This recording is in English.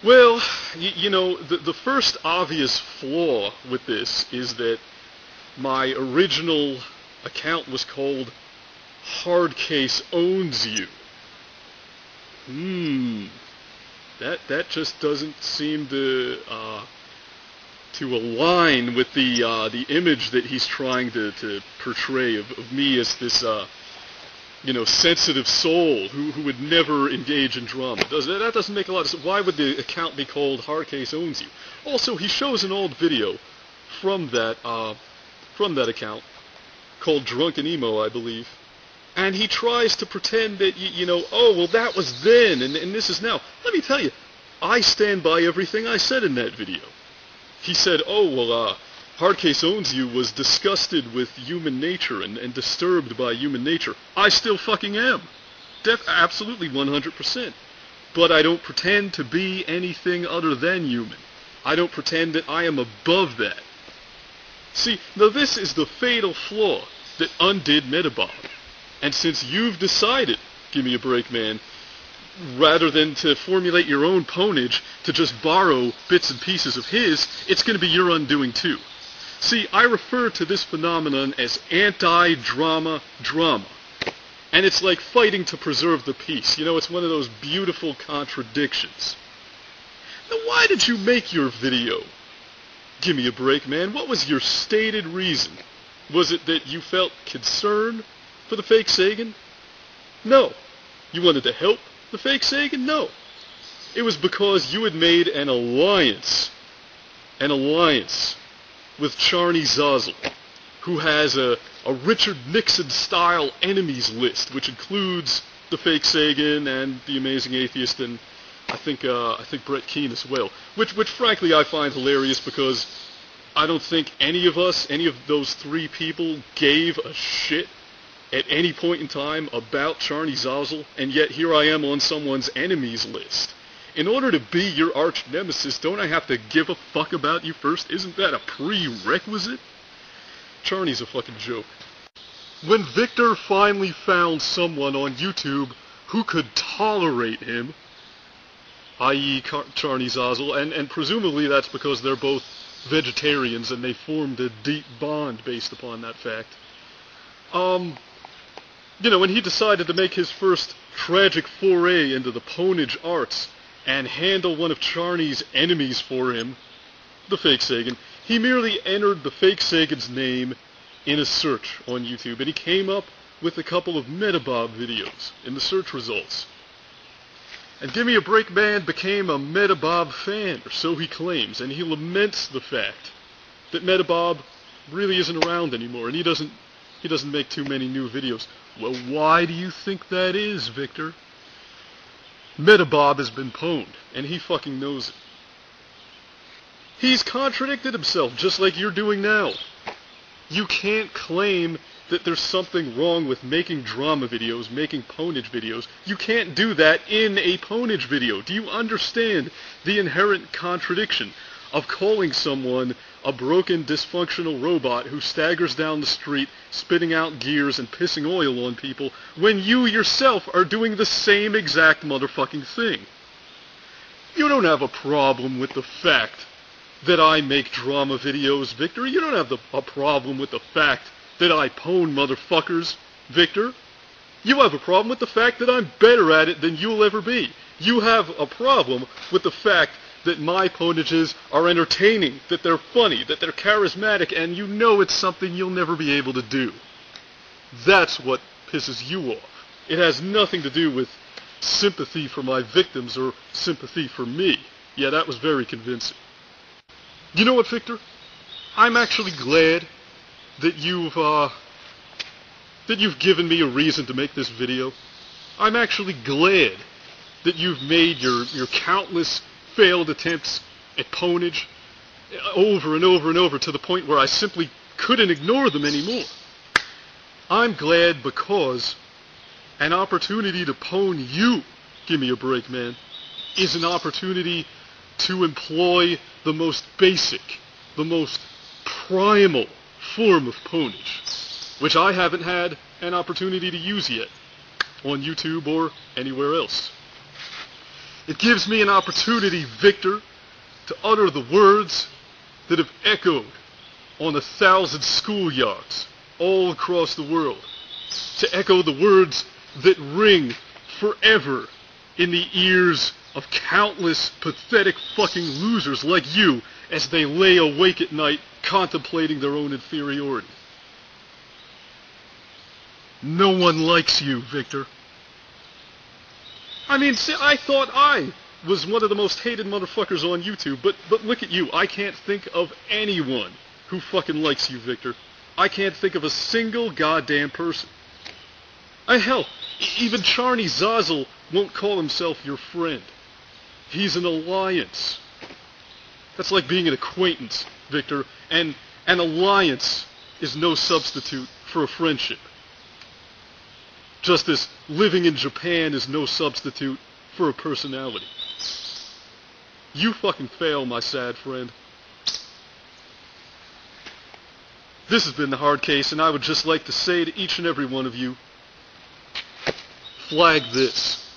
Well, you know, the first obvious flaw with this is that my original account was called Hardcase Owns You. That just doesn't seem to align with the image that he's trying to portray of me as this you know, sensitive soul who would never engage in drama. That doesn't make a lot of sense. Why would the account be called Hardcase Owns You? Also, he shows an old video from that account called Drunken Emo, I believe, and he tries to pretend that you know, oh well, that was then and this is now. Let me tell you, I stand by everything I said in that video. He said, oh well, Hardcase Owns You was disgusted with human nature and disturbed by human nature. I still fucking am. Absolutely 100%. But I don't pretend to be anything other than human. I don't pretend that I am above that. See, now this is the fatal flaw that undid Metabob. And since you've decided, give me a break, man, rather than to formulate your own ponage, to just borrow bits and pieces of his, it's going to be your undoing too. See, I refer to this phenomenon as anti-drama drama. And it's like fighting to preserve the peace. You know, it's one of those beautiful contradictions. Now, why did you make your video? Give me a break, man. What was your stated reason? Was it that you felt concern for the fake Sagan? No. You wanted to help the fake Sagan? No. It was because you had made an alliance with Charney Zazel, who has a Richard Nixon-style enemies list, which includes the fake Sagan and the Amazing Atheist, and I think Brett Keane as well. Which frankly I find hilarious because I don't think any of those three people gave a shit at any point in time about Charney Zazel, and yet here I am on someone's enemies list. In order to be your arch nemesis, don't I have to give a fuck about you first? Isn't that a prerequisite? Charney's a fucking joke. When Victor finally found someone on YouTube who could tolerate him, i.e. Charney Zazel, and presumably that's because they're both vegetarians and they formed a deep bond based upon that fact, you know, when he decided to make his first tragic foray into the ponage arts and handle one of Charney's enemies for him, the fake Sagan, he merely entered the fake Sagan's name in a search on YouTube, and he came up with a couple of Metabob videos in the search results. And Give Me a Break Man became a Metabob fan, or so he claims, and he laments the fact that Metabob really isn't around anymore, and he doesn't make too many new videos. Well, why do you think that is, Victor? Metabob has been pwned, and he fucking knows it. He's contradicted himself, just like you're doing now. You can't claim that there's something wrong with making drama videos, making ponage videos. You can't do that in a ponage video. Do you understand the inherent contradiction of calling someone a broken, dysfunctional robot who staggers down the street, spitting out gears and pissing oil on people, when you yourself are doing the same exact motherfucking thing? You don't have a problem with the fact that I make drama videos, Victor. You don't have a problem with the fact that I pwn motherfuckers, Victor. You have a problem with the fact that I'm better at it than you'll ever be. You have a problem with the fact that my ponages are entertaining, that they're funny, that they're charismatic, and you know it's something you'll never be able to do. That's what pisses you off. It has nothing to do with sympathy for my victims or sympathy for me. Yeah, that was very convincing. You know what, Victor? I'm actually glad that you've given me a reason to make this video. I'm actually glad that you've made your countless failed attempts at ponage over and over and over to the point where I simply couldn't ignore them anymore. I'm glad because an opportunity to pwn you, give me a break, man, is an opportunity to employ the most basic, the most primal form of ponage, which I haven't had an opportunity to use yet on YouTube or anywhere else. It gives me an opportunity, Victor, to utter the words that have echoed on 1,000 schoolyards all across the world. To echo the words that ring forever in the ears of countless pathetic fucking losers like you as they lay awake at night contemplating their own inferiority. No one likes you, Victor. I mean, see, I thought I was one of the most hated motherfuckers on YouTube, but look at you. I can't think of anyone who fucking likes you, Victor. I can't think of a single goddamn person. Hell, even Charney Zazel won't call himself your friend. He's an alliance. That's like being an acquaintance, Victor, and an alliance is no substitute for a friendship. Just as living in Japan is no substitute for a personality. You fucking fail, my sad friend. This has been The Hard Case, and I would just like to say to each and every one of you, flag this.